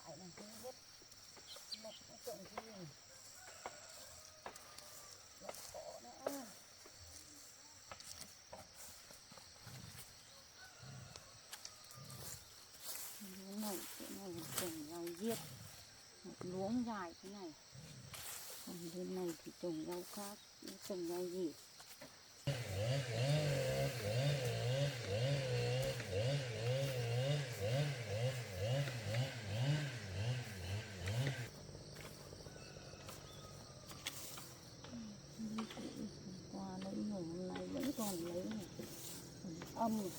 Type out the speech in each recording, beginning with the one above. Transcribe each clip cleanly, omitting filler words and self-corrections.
dại này không biết một cái tượng gì lọc cỏ nữa. Luống này chỗ này trồng rau diếp, một luống dài thế này, còn bên này thì trồng rau khác, trồng rau gì. Qua lấy nhiều hôm nay vẫn còn lấy này, âm này.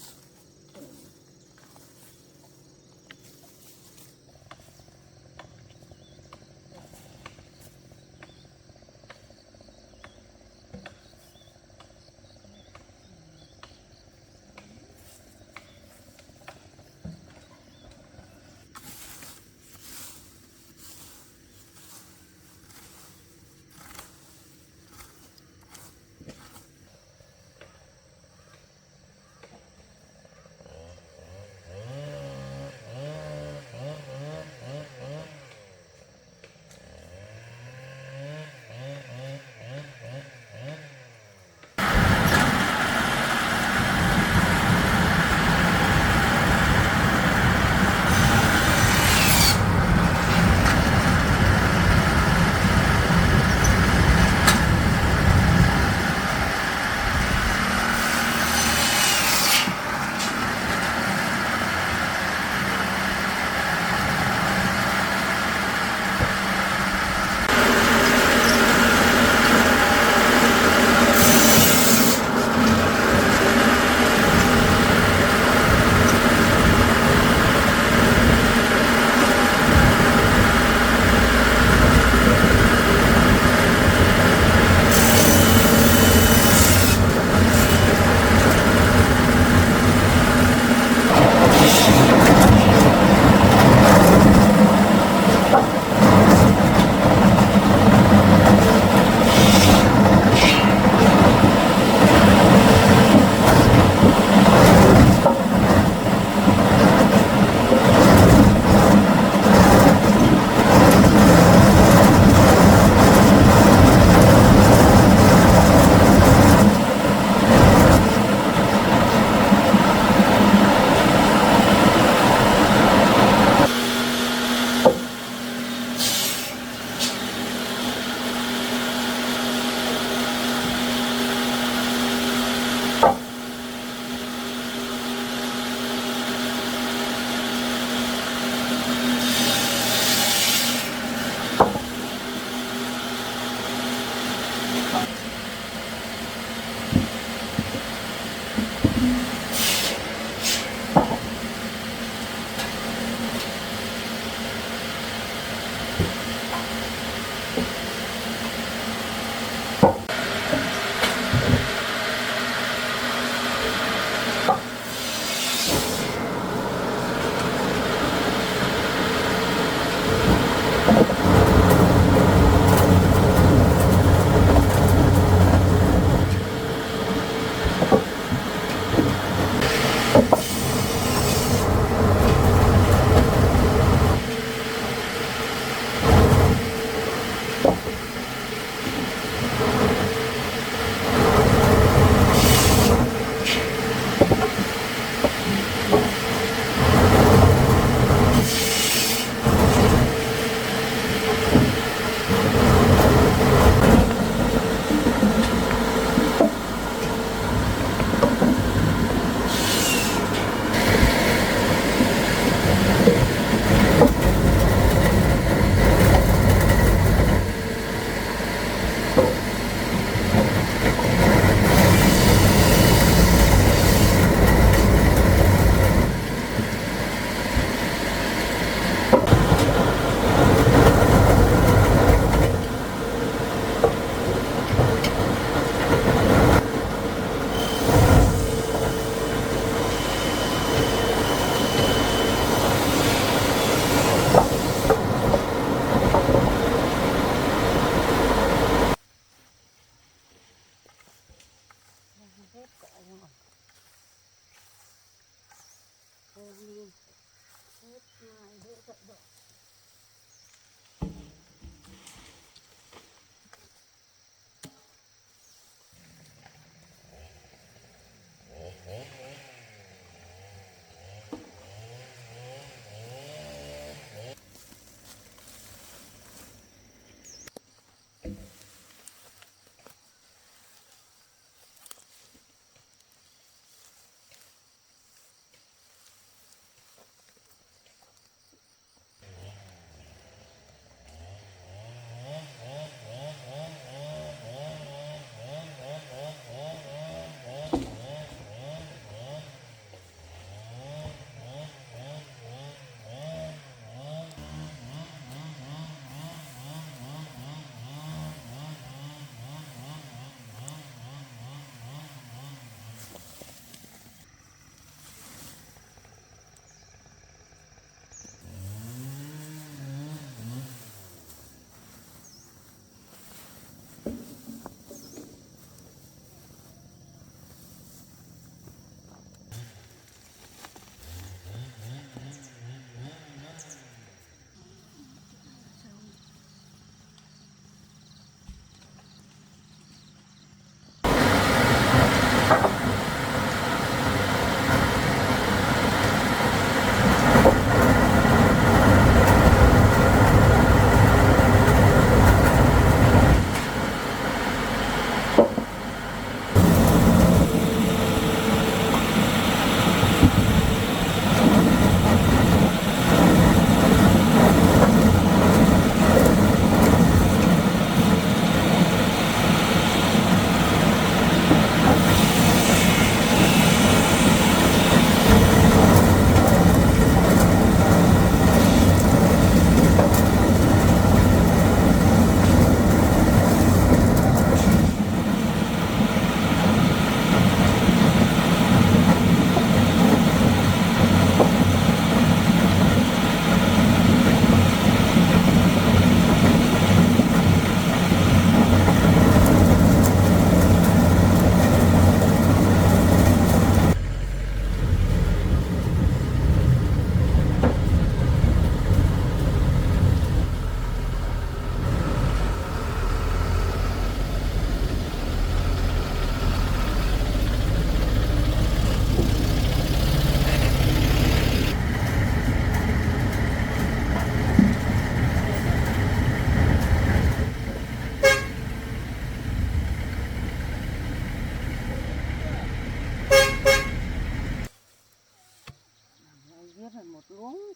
luống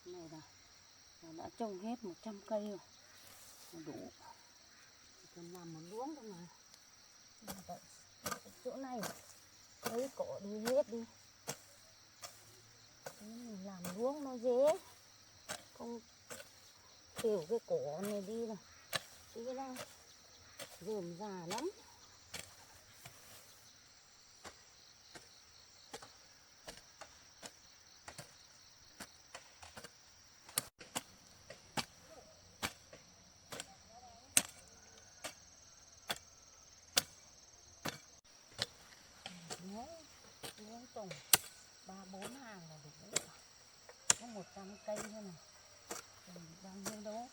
này là đã trồng hết 100 cây rồi, đủ. Cần làm một luống thôi mà. Tận chỗ này lấy cỏ đi hết đi. Mình làm luống nó dễ, không kiểu cái cỏ này đi này, tí ra rườm rà lắm. Luống trồng 3-4 hàng là đủ, có 100 cây thôi này, trồng bao nhiêu đó,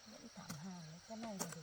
vẫn thẳng hàng cái này là được.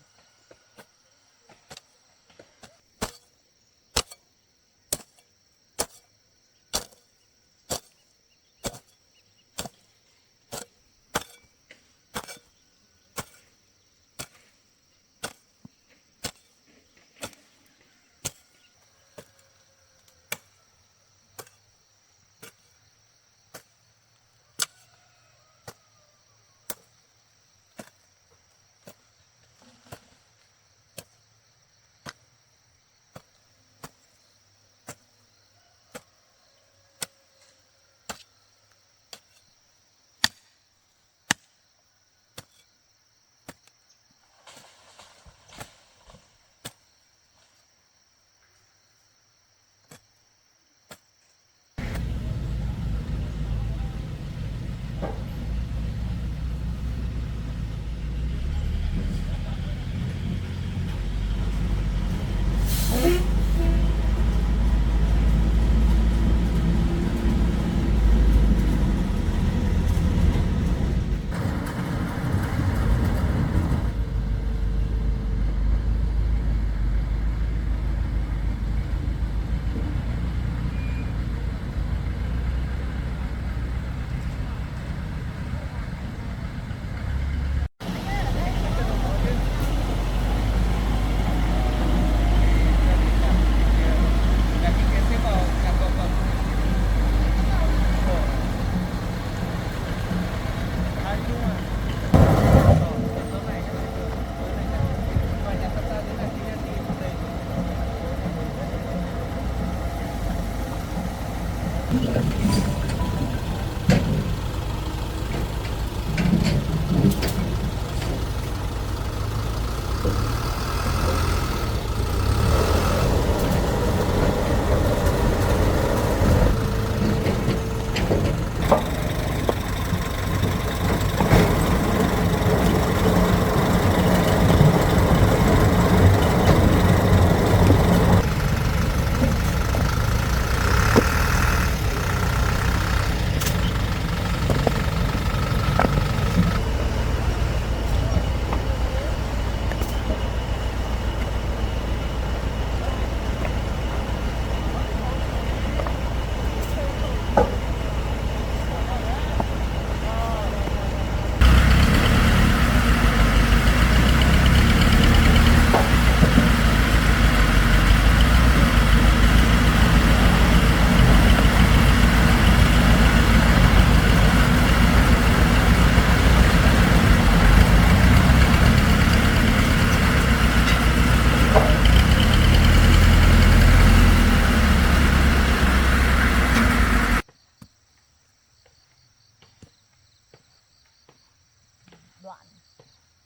Đoạn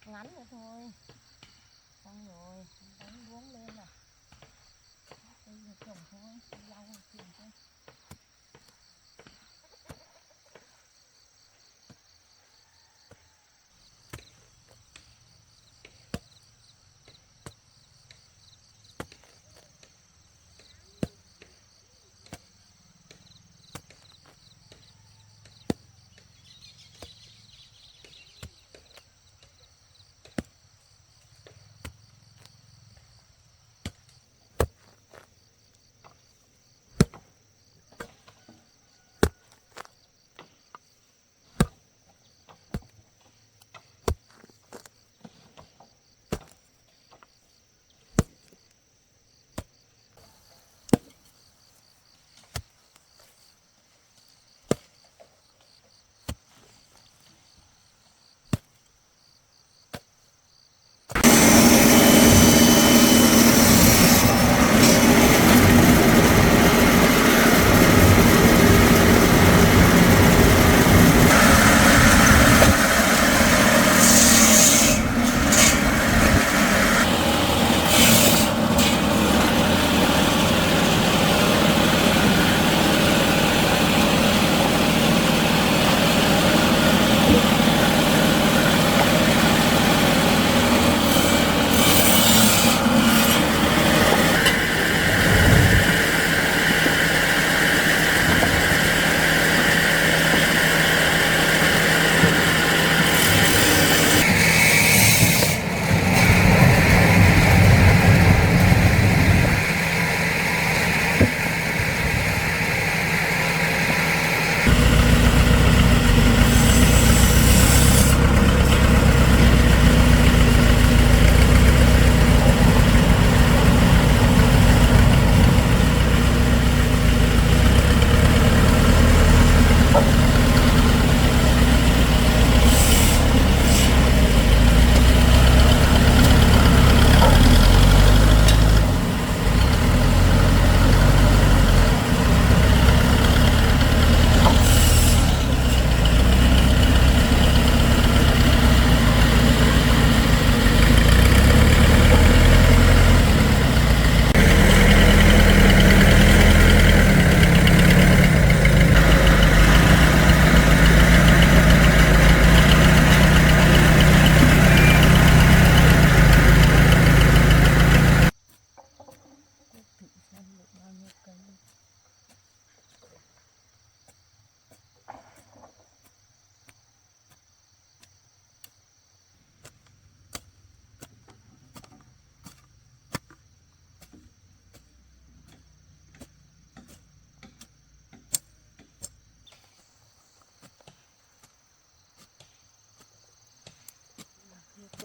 ngắn nữa thôi, xong rồi đánh luống lên này, đây là trồng thôi, lau tiền thôi.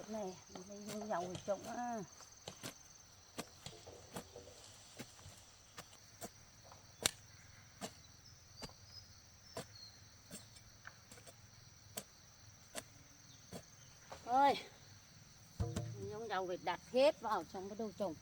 này lấy dầu để trồng á. Thôi giống dầu để đặt hết vào trong cái đồ trồng.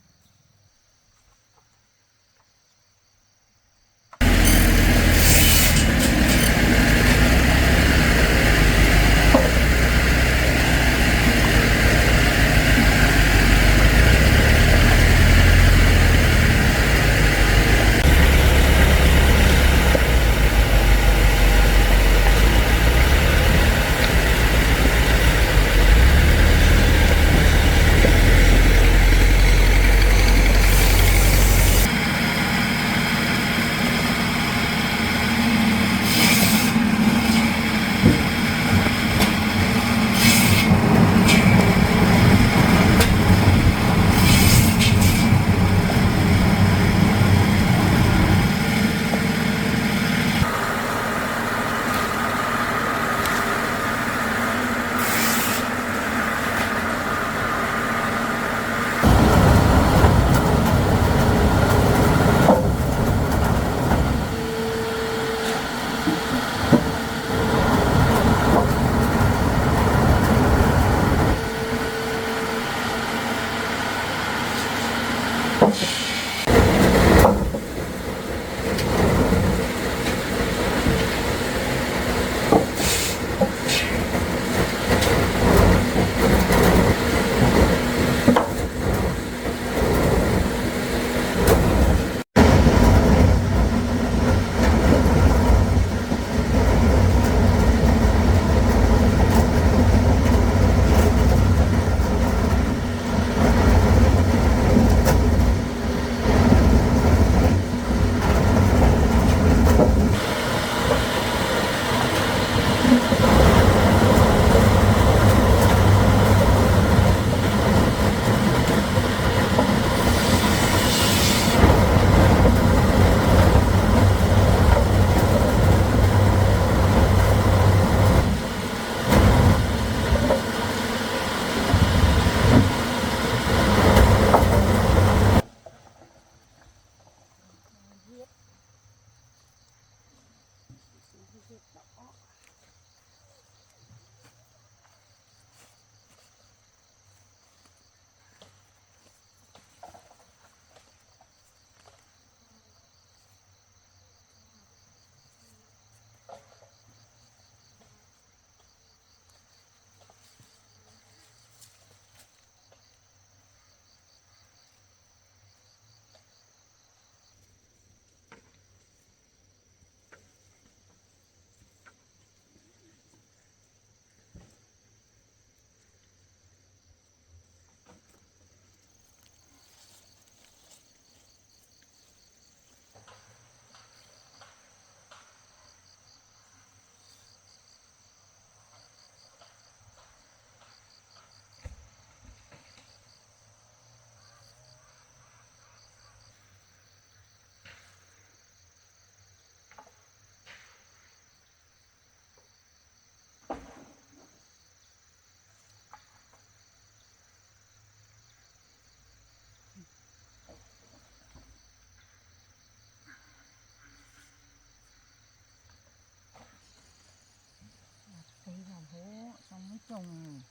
Đây là hố xong mới trồng,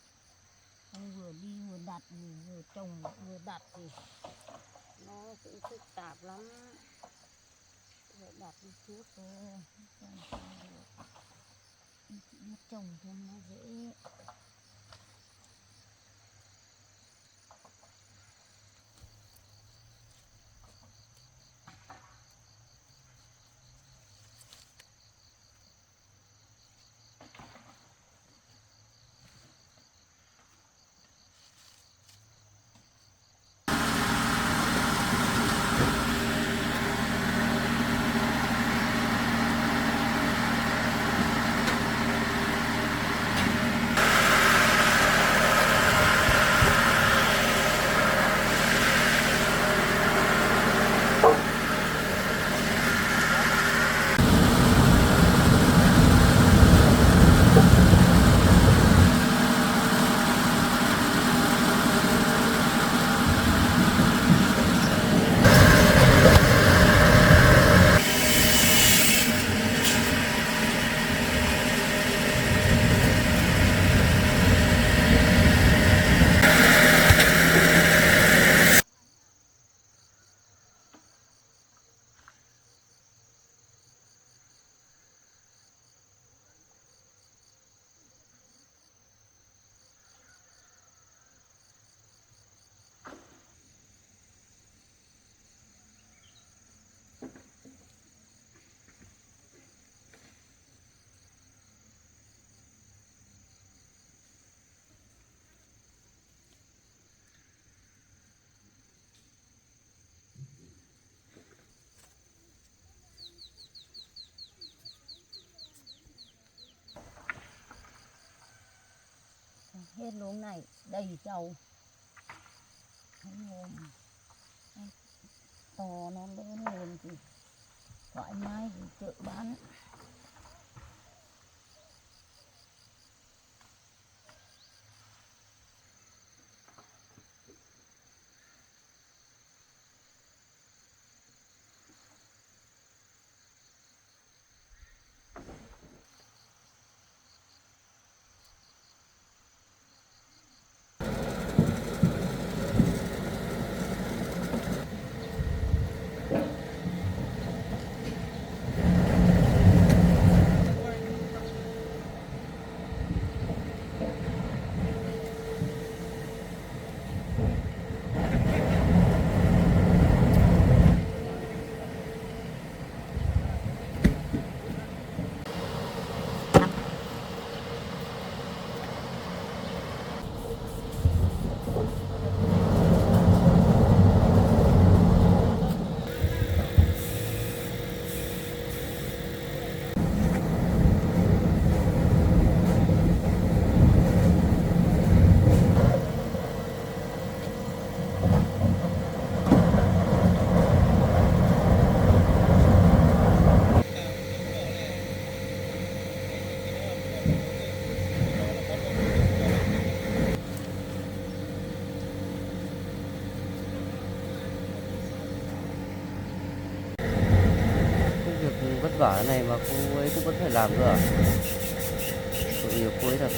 xong vừa đi vừa đặt vừa trồng vừa đặt thì nó cũng phức tạp lắm. Vừa đặt đi trước rồi nó trồng cho nó dễ. hết luống này đầy trầu. Ngồm to nó lớn lên thì thoải mái thì chợ bán. Vất vả này mà cô ấy cũng vẫn phải làm cơ à? Tội nghiệp cô ấy thật.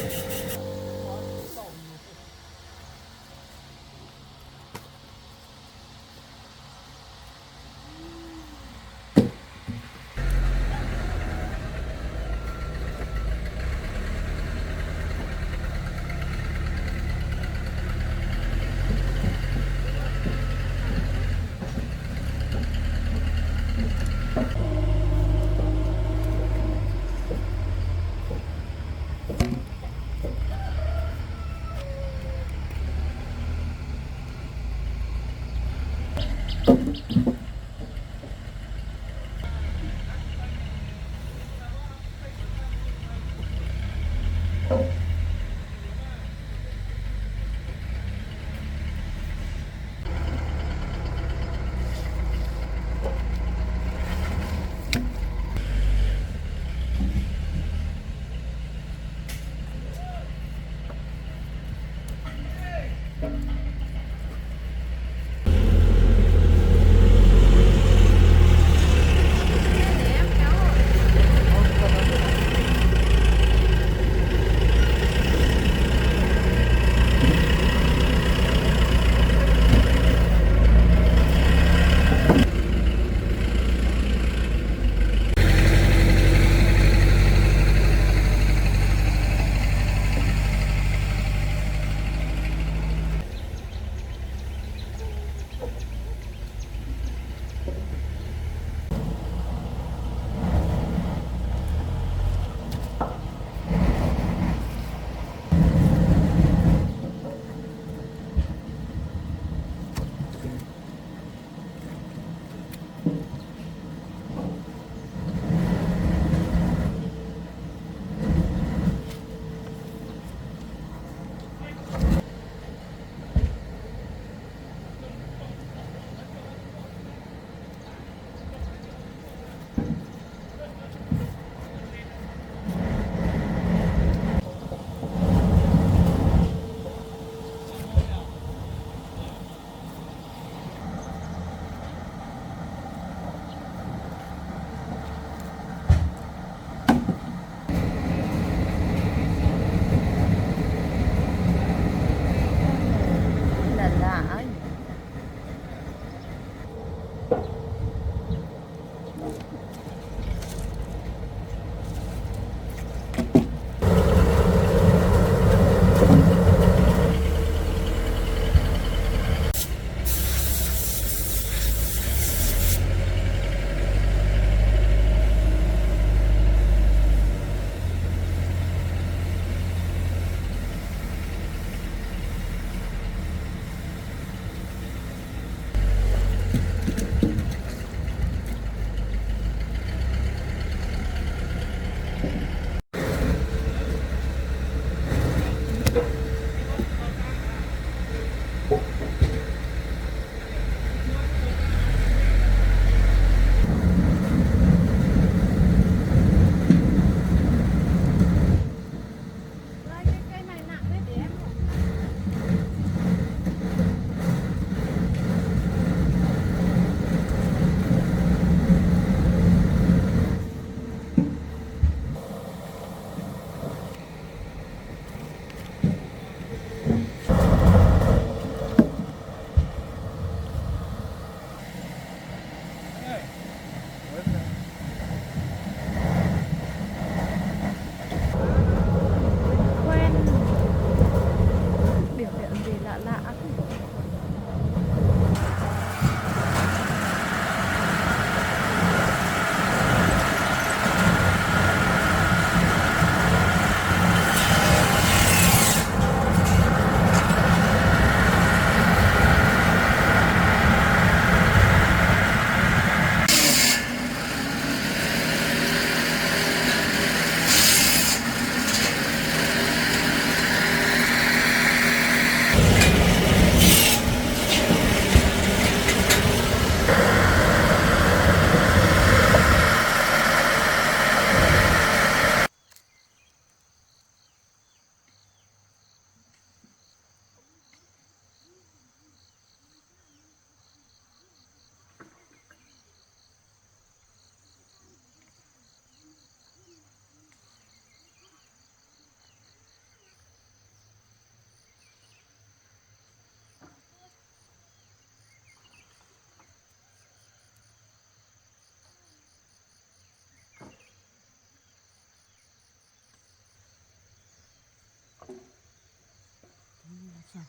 chà.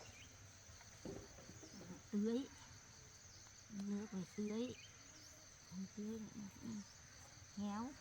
Tưới nước rồi tưới tưới héo.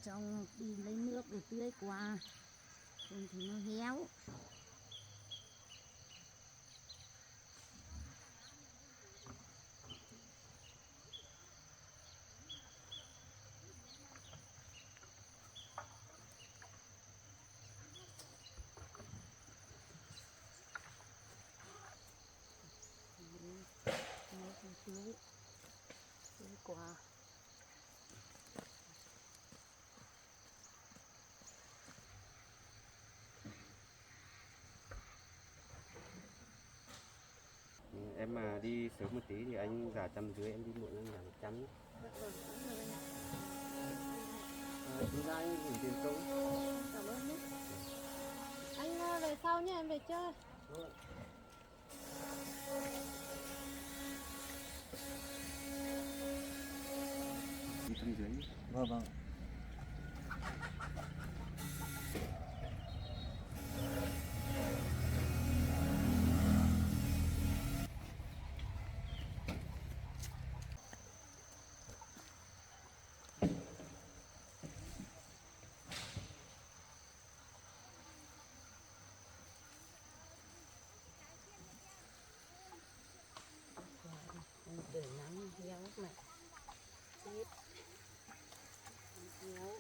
Trong đi lấy nước để tưới qua không thì nó héo. Nước tưới qua. Em mà đi sớm một tí thì anh giả 150, em đi muộn anh giả 100. Chúng ta anh gửi tiền công. Cảm ơn nhé. Anh về sau nhé, em về chơi. Đi xuống dưới. Vâng vâng. Để nắng héo này. Tiếp. Héo.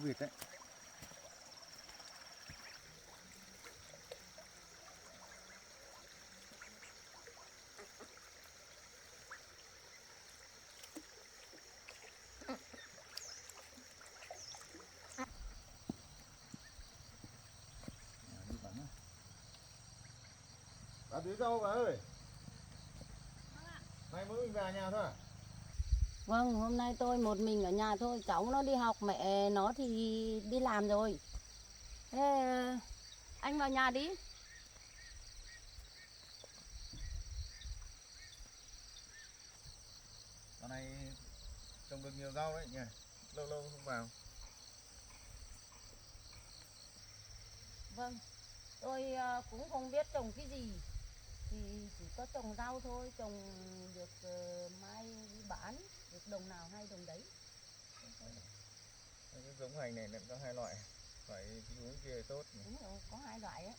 vịt đấy. Bà tưới rau bà ơi. Nay mới mình về nhà thôi à? Vâng, hôm nay tôi một mình ở nhà thôi, cháu nó đi học, mẹ nó thì đi làm rồi. Thế anh vào nhà đi. Dạo này trồng được nhiều rau đấy nhỉ? Lâu lâu không vào. Vâng, tôi cũng không biết trồng cái gì, thì chỉ có trồng rau thôi, trồng được mai đi bán, được đồng nào hay đồng đấy. Cái giống hành này nó có hai loại, phải cái hướng kia tốt nhỉ? Đúng rồi, có hai loại ấy,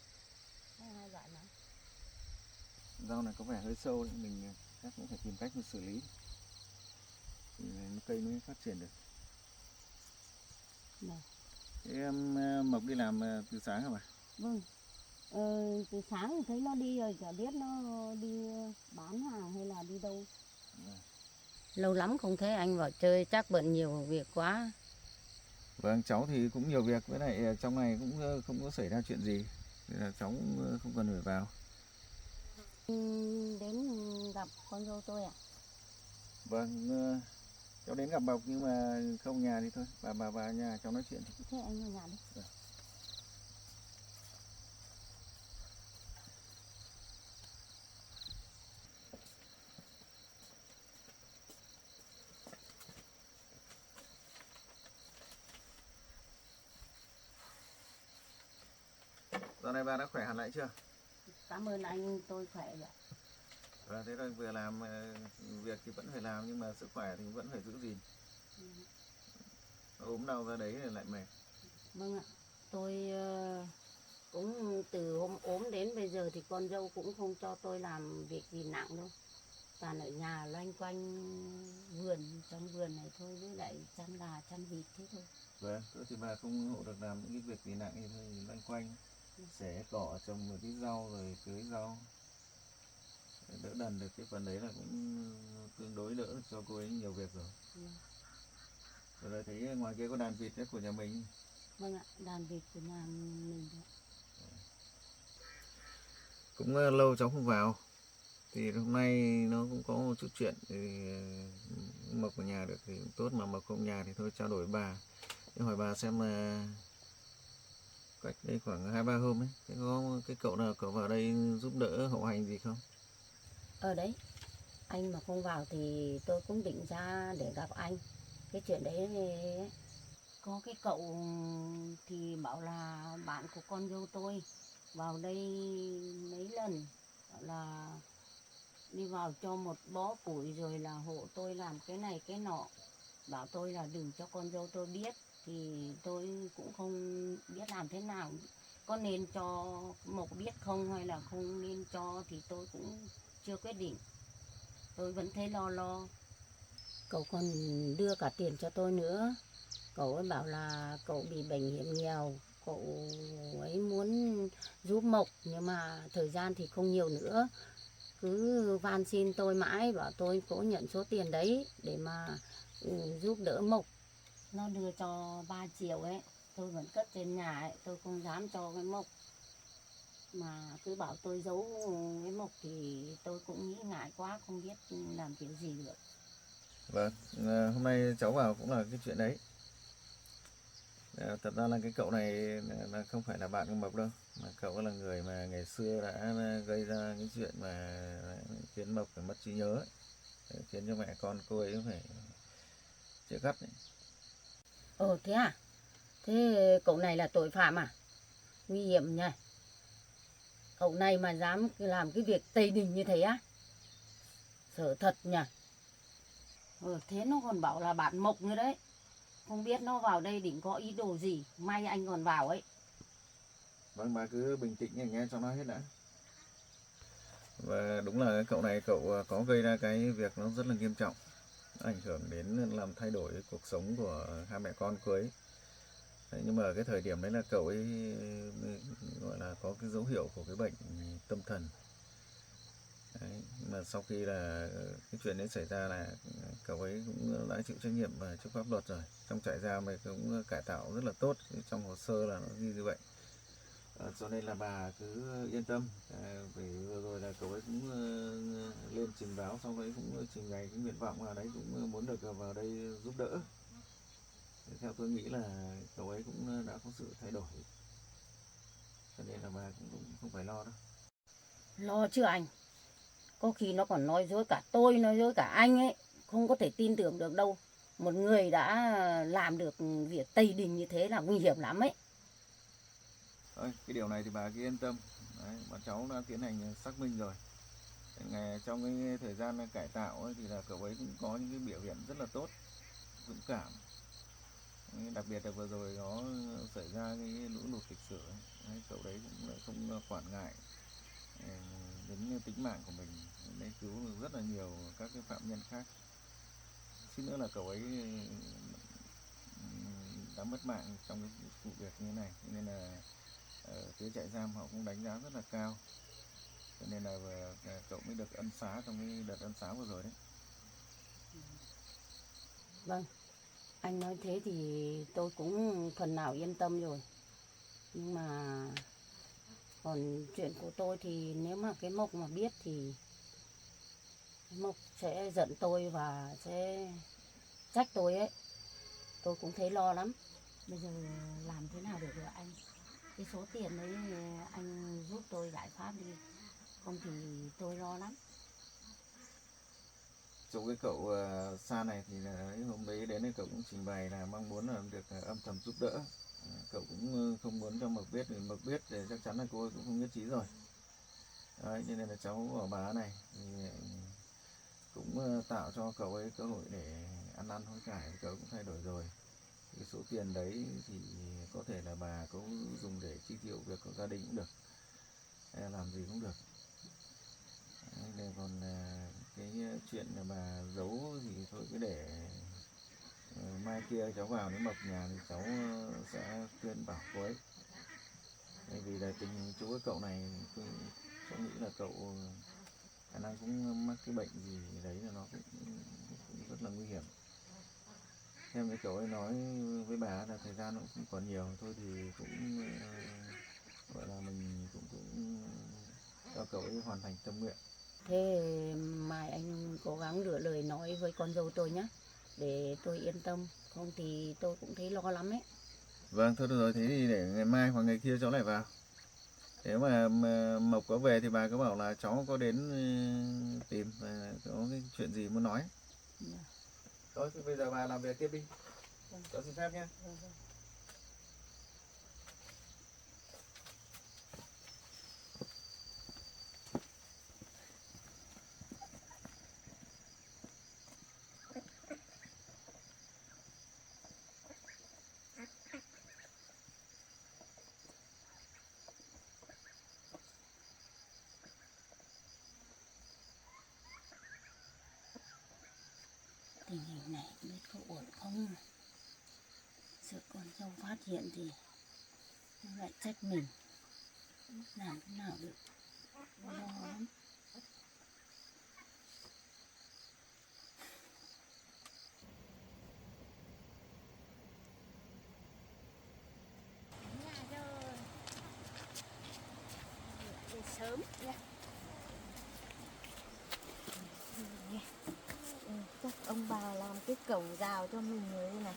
hai loại mà. Rau này có vẻ hơi sâu đấy, mình chắc cũng phải tìm cách để xử lý thì cây mới phát triển được. Này. Thế em Mộc đi làm từ sáng hả bà? Vâng, từ sáng thì thấy nó đi rồi, chả biết nó đi bán hàng hay là đi đâu. Lâu lắm không thấy anh vào chơi, chắc bận nhiều việc quá. Vâng, cháu thì cũng nhiều việc, với lại trong này cũng không có xảy ra chuyện gì, nên là cháu cũng không cần phải vào. Đến gặp con dâu tôi à? Vâng, cháu đến gặp Mộc nhưng mà không nhà thì thôi, bà nhà cháu nói chuyện thì. Thế anh vào nhà đi. Vâng. Dạo này bà đã khỏe hẳn lại chưa? Cảm ơn anh, tôi khỏe rồi. Vâng, thế là vừa làm việc thì vẫn phải làm nhưng mà sức khỏe thì vẫn phải giữ gìn. Ốm đau ra đấy thì lại mệt. Vâng ạ, tôi cũng từ hôm ốm đến bây giờ thì con dâu cũng không cho tôi làm việc gì nặng đâu. Toàn ở nhà loanh quanh vườn, trong vườn này thôi, với lại chăn gà, chăn vịt thế thôi. Vâng, thế thì bà không hộ được làm những cái việc gì nặng như thôi, loanh quanh xẻ cỏ, trồng một tí rau rồi tưới rau. Đỡ đần được cái phần đấy là cũng tương đối đỡ được cho cô ấy nhiều việc rồi. Rồi thấy ngoài kia có đàn vịt đấy của nhà mình. Vâng ạ, đàn vịt của nhà mình đấy. Cũng lâu cháu không vào. Thì hôm nay nó cũng có một chút chuyện thì Mộc ở nhà được thì cũng tốt, mà Mộc không nhà thì thôi trao đổi bà. Để hỏi bà xem cách đây khoảng 2-3 hôm ấy, thế có cái cậu nào cậu vào đây giúp đỡ hậu hành gì không? Ở đấy, anh mà không vào thì tôi cũng định ra để gặp anh. Cái chuyện đấy có cái cậu thì bảo là bạn của con dâu tôi vào đây mấy lần, bảo là đi vào cho một bó củi rồi là hộ tôi làm cái này cái nọ, bảo tôi là đừng cho con dâu tôi biết, thì tôi cũng không biết làm thế nào, có nên cho Mộc biết không hay là không nên cho thì tôi cũng chưa quyết định, tôi vẫn thấy lo lo. Cậu còn đưa cả tiền cho tôi nữa, cậu ấy bảo là cậu bị bệnh hiểm nghèo, cậu ấy muốn giúp Mộc nhưng mà thời gian thì không nhiều nữa, cứ van xin tôi mãi, bảo tôi cố nhận số tiền đấy để mà giúp đỡ Mộc. Nó đưa cho 3 triệu ấy, tôi vẫn cất trên nhà ấy, tôi không dám cho cái Mộc, mà cứ bảo tôi giấu cái Mộc thì tôi cũng nghĩ ngại quá, không biết làm kiểu gì được. Vâng, hôm nay cháu vào cũng là cái chuyện đấy. Thật ra là cái cậu này là không phải là bạn của Mộc đâu, mà cậu là người mà ngày xưa đã gây ra cái chuyện mà khiến Mộc phải mất trí nhớ ấy. Khiến cho mẹ con cô ấy phải chịu cắt ấy. Thế à? Thế cậu này là tội phạm à? Nguy hiểm nhỉ? Cậu này mà dám làm cái việc tày đình như thế á? Sợ thật nhỉ? Thế nó còn bảo là bạn Mộc nữa đấy. Không biết nó vào đây định có ý đồ gì, may anh còn vào ấy. Vâng, bà cứ bình tĩnh nghe cho nó hết đã. Và đúng là cái cậu này cậu có gây ra cái việc nó rất là nghiêm trọng, ảnh hưởng đến làm thay đổi cuộc sống của hai mẹ con cô ấy. Đấy, nhưng mà ở cái thời điểm đấy là cậu ấy gọi là có cái dấu hiệu của cái bệnh tâm thần. Đấy, mà sau khi là cái chuyện đấy xảy ra là cậu ấy cũng đã chịu trách nhiệm trước pháp luật rồi. Trong trại giam này cũng cải tạo rất là tốt, trong hồ sơ là nó ghi như vậy. Cho nên là bà cứ yên tâm, vì vừa rồi là cậu ấy cũng lên trình báo, xong đấy cũng trình bày cái nguyện vọng là đấy cũng muốn được vào đây giúp đỡ. Theo tôi nghĩ là cậu ấy cũng đã có sự thay đổi, cho nên là bà cũng không phải lo đâu. Lo chứ anh. Có khi nó còn nói dối cả tôi, nói dối cả anh ấy. Không có thể tin tưởng được đâu. Một người đã làm được việc Tây Đình như thế là nguy hiểm lắm ấy. Thôi, cái điều này thì bà cứ yên tâm. Đấy, bọn cháu đã tiến hành xác minh rồi. Trong cái thời gian cải tạo ấy, thì là cậu ấy cũng có những cái biểu hiện rất là tốt, dũng cảm. Đặc biệt là vừa rồi nó xảy ra cái lũ lụt lịch sử ấy. Đấy, cậu đấy cũng không quản ngại đến tính mạng của mình để cứu được rất là nhiều các cái phạm nhân khác. Xin nữa là cậu ấy đã mất mạng trong cái vụ việc như thế này, nên là phía trại giam họ cũng đánh giá rất là cao, cho nên là cậu mới được ân xá trong cái đợt ân xá vừa rồi đấy. Vâng, anh nói thế thì tôi cũng phần nào yên tâm rồi. Nhưng mà còn chuyện của tôi thì nếu mà cái Mộc mà biết thì cái Mộc sẽ giận tôi và sẽ trách tôi ấy. Tôi cũng thấy lo lắm. Bây giờ làm thế nào được rồi anh? Cái số tiền đấy anh giúp tôi giải pháp đi. Không thì tôi lo lắm. Trong cái cậu Sa này thì là hôm đấy đến đây cậu cũng trình bày là mong muốn là được âm thầm giúp đỡ. Cậu cũng không muốn cho Mộc biết, vì Mộc biết thì chắc chắn là cô ấy cũng không nhất trí rồi. Đấy, cho nên là cháu bảo bà này thì cũng tạo cho cậu ấy cơ hội để ăn năn hối cải, cậu cũng thay đổi rồi. Cái số tiền đấy thì có thể là bà cũng dùng để chi tiêu việc của gia đình cũng được, hay là làm gì cũng được. Đấy, còn cái chuyện mà bà giấu thì thôi cứ để mai kia cháu vào nếu Mộc nhà thì cháu sẽ khuyên bảo cô ấy. Bởi vì là tình hình chú với cậu này cháu nghĩ là cậu khả năng cũng mắc cái bệnh gì đấy là nó cũng rất là nguy hiểm. Theo như cậu ấy nói với bà là thời gian nó cũng còn nhiều, thôi thì cũng gọi là mình cũng cho cậu ấy hoàn thành tâm nguyện. Thế mai anh cố gắng lựa lời nói với con dâu tôi nhé. Để tôi yên tâm. Không thì tôi cũng thấy lo lắm ấy. Vâng, thôi được rồi, thế thì để ngày mai hoặc ngày kia cháu lại vào. Nếu mà Mộc có về thì bà có bảo là cháu có đến tìm và có cái chuyện gì muốn nói. Dạ. Thôi thì bây giờ bà làm việc tiếp đi. Vâng. Cháu xin phép nhé. Vâng, vâng. Tình hình này biết có ổn không? Sợ con dâu phát hiện thì nó lại trách mình. Làm thế nào được? Lo lắm. Nhà rồi. Đi sớm nha. Chắc ông bà làm cái cổng rào cho mình rồi đây này.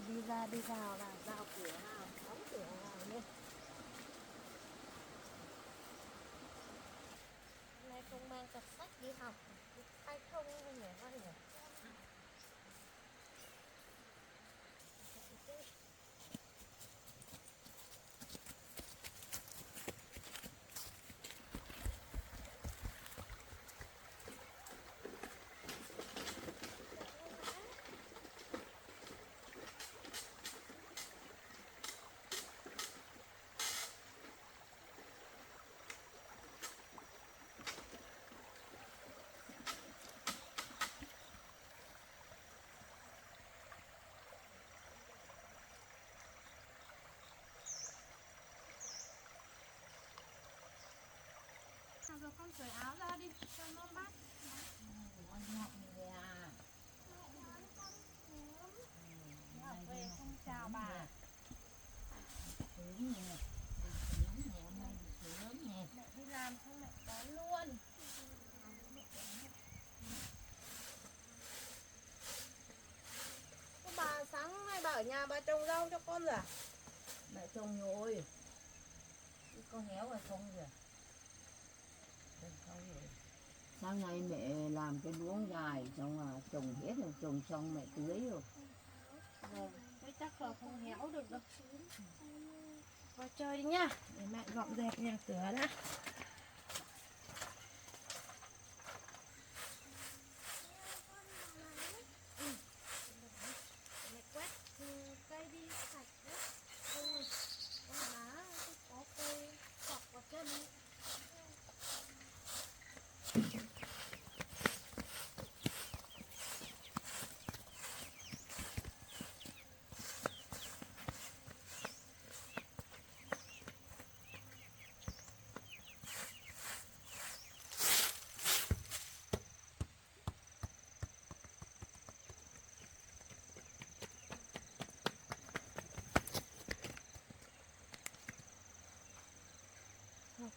Đi ra đi vào là rào cửa nào, đóng cửa nào lên. Hôm nay không mang cặp sách đi học, hay không hay nhỉ, hay nhỉ? con cởi áo ra đi cho nó mát. Con học về à? Học về không chào bà. Sớm nè. Sớm nè, hôm nay thì sớm nè. Mẹ đi làm xong mẹ đón luôn. Bà sáng hôm nay bà ở nhà bà trồng rau cho con rồi à? Mẹ trồng rồi. Cái con héo là không rồi. Trồng xong rồi. Sáng nay mẹ làm cái luống dài xong là trồng hết rồi, trồng xong mẹ tưới rồi. Vâng, thế chắc là không héo được đâu. Vào chơi đi nhá. Để mẹ dọn dẹp nhà cửa đã. Mẹ quét cây đi sạch đấy. Con lá có cây cọc vào chân ấy.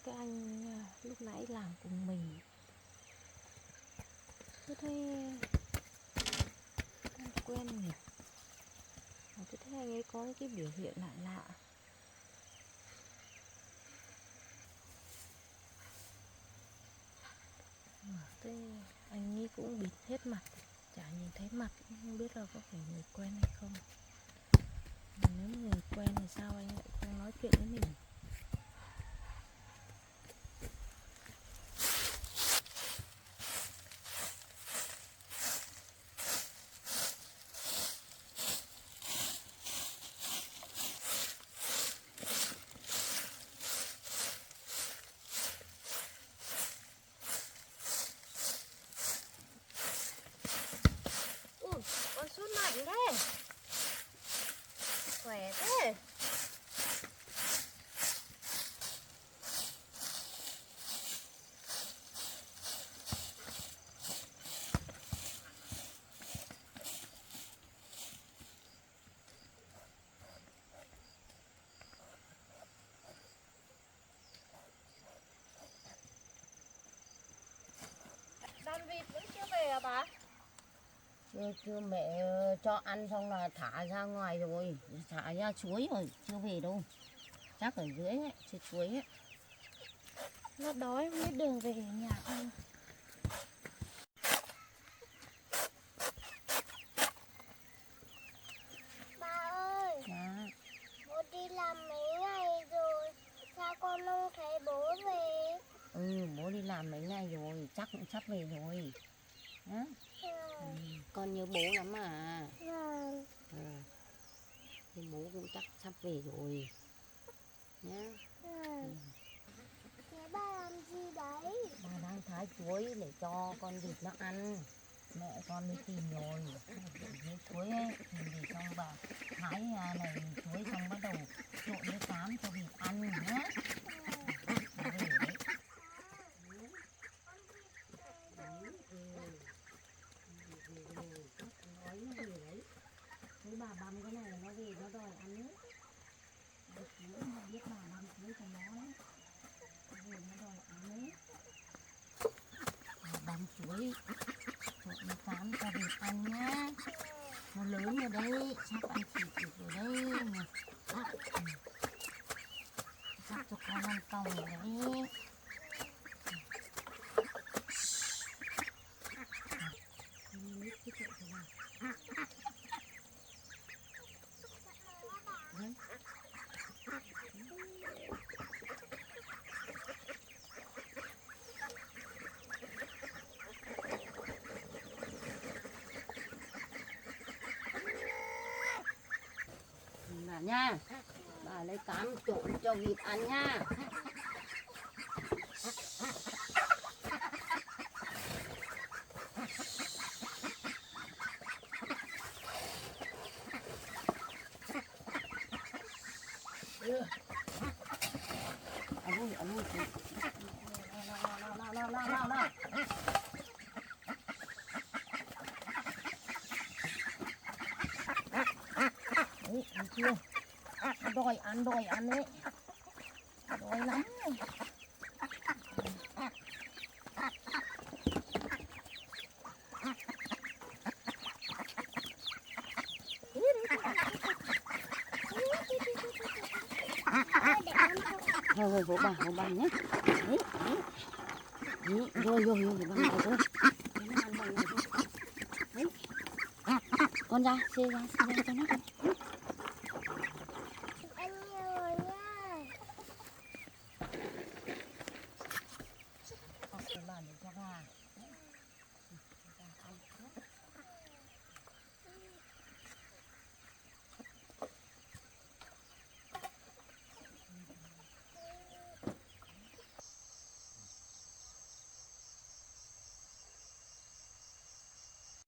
Cái anh lúc nãy làm cùng mình tôi thấy quen nhỉ. Tôi thấy anh ấy có cái biểu hiện lạ lạ. Thế anh ấy cũng bịt hết mặt, chả nhìn thấy mặt, không biết là có phải người quen hay không. Nếu người quen thì sao anh lại không nói chuyện với mình? Con sút mạnh thế, khỏe thế. Đàn vịt vẫn chưa về à bà? Chưa mẹ cho ăn xong là thả ra ngoài rồi, thả ra chuối rồi, chưa về đâu. Chắc ở dưới ấy, trên chuối ấy. Nó đói không biết đường về nhà không? Bà ơi, Dạ. bố đi làm mấy ngày rồi, sao con không thấy bố về? Bố đi làm mấy ngày rồi, chắc cũng sắp về rồi. Hả? Con nhớ bố lắm à. Vâng, Thì bố cũng chắc sắp về rồi. Nhá. vâng. Thế bà làm gì đấy? Bà đang thái chuối để cho con vịt nó ăn. Mẹ con đi tìm rồi. Dưới chuối ấy, tìm để xong bà thái này chuối xong bắt đầu trộn với cám cho vịt ăn nhá. Bà về đấy. Nói nó về đấy. Thấy bà băm cái này nó về nó đòi ăn ấy. Bà chuối mà biết bà băm chuối cho nó ấy. Nó về nó đòi ăn ấy. Bà băm chuối trộn với cám cho vịt ăn nhá. Nó lớn rồi đấy, sắp ăn thịt rồi đấy. Sắp cho con ăn còng rồi đấy. Nước cái trộn cho bà. Đấy. Bà nha, bà lấy cám trộn cho vịt ăn nha. Ăn vui, ăn vui. Nào, nào, nào, nào, nào. nào. Đấy, thấy chưa? Đòi ăn đấy. Đói lắm. Thôi vỗ bằng nhé. Đấy. Rồi bằng này thôi. Đấy. Con ra, xe ra cho nó.